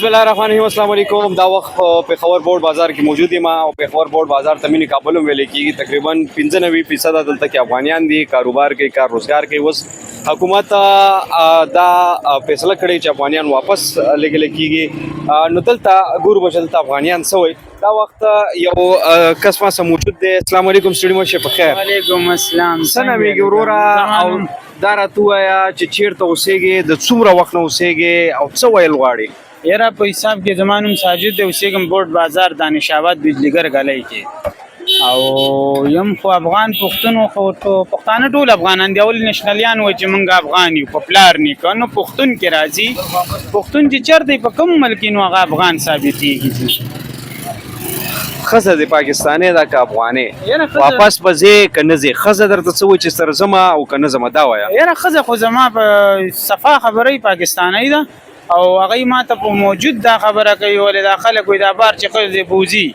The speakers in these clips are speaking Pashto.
بسم الله الرحمن الرحیم السلام علیکم دا وخت پیښور بورډ بازار کې موجود یم او پیښور بورډ بازار ته مینی کابل هم ویل کېږي. تقریبا 95% دلته کې افغانیان دي، کاروبار کوي، کار روزګار کوي. اوس حکومت دا فیصله کړې چې افغانیان واپس لګل کېږي. نو دلته ګورو به چې دلته افغانیان څه وایي. دا وخت یو کس ما سره موجود دی. السلام علیکم ستړي مه شئ، په خیر. وعلیکم السلام. څه نومېږي وروره؟ او دا راته ووایه چې چېرته اوسېږې، د څومره وخت نه اوسېږې او څه ویل غواړې؟ یاره په حساب کې زما نوم ساجد دی، اوسېږم بورډ بازار دانش آباد بجلیګر غلی کې او یم خو افغان پښتون خو پښتانه ټول افغانان دي. اول نشنلیان وایي چې موږ افغان یو، په پلار نیکه نو پښتون کې راځي. پښتون چې چېرته په کوم ملک نو هغه افغان ثابتېږي. ښځه د پاکستاني ده که افغانې؟ واپس به ځې که نه ځې؟ ښځه درته څه وایي چې سره ځمه او که نه ځمه؟ دا وایه. یاره ښځه خو زما په صفا خبرې پاکستانی ده او هغه ما ته په موجود دا خبره کوي ولې دا خلک وایي دا بار چې ښځې بوځي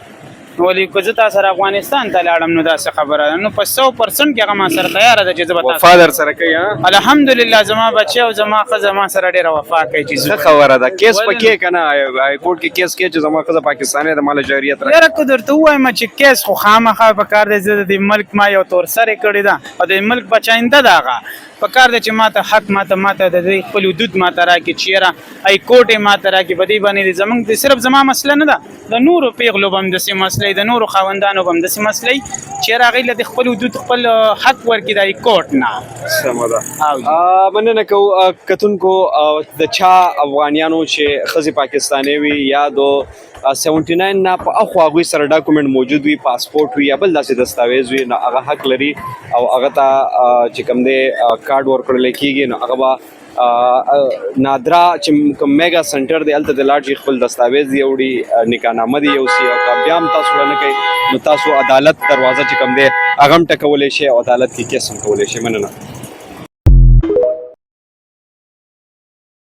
ولې که زه تا سره افغانستان ته لاړم نو داسې خبره ده. نو په 100% کې هغه ما سره تیاره ده چې زه به وفا در سره کوي؟ الحمدلله زما بچی او زما ښځه ما سره ډېره وفا کوي. چې ښه خبره ده. کیس پکې که نه های کورټ کې کیس کې چې زما ښځه پاکستاني ده، ماله جاریت راکړي؟ یاره که درته ووایم چې کیس خو خامخا پکار دی. زه د دې ملک ما یو تور سرې کړې ده او د ملک بچاینده ده. هغه پکار دی چې ماته حق ماته د دې خپل حدود ماته راکړي چې یاره های کورټ یې ماته راکړي. په دې باندې زموږ صرف زما مسله نه ده، د نورو پیغلو به هم داسې مسلې، د نورو خاوندانو به هم داسې مسلې چې هغوی له د خپل حدود خپل حق ورکړي د های کورټ نه. سمه ده. مننه کوو کتونکو د چا افغانیانو چې ښځې پاکستاني وي یا د 79 نه په اخوا هغوی سره ډاکومنټ موجود وي، پاسپورټ وي یا بل داسې دستاویز وي، نو هغه حق لري او هغه ته چې کوم دی کارډ ورکړلی کېږي نو هغه به نادرا چې کوم میګا سنټر دی هلته د لاړ شي، خپل دستاویز دی وړي، نکاحنامه دی یوسي او که بیا هم تاسو نه کوي نو تاسو عدالت دروازه چې کوم دی هغه هم ټکولی شئ او عدالت کې کیس هم کولی شئ. مننه.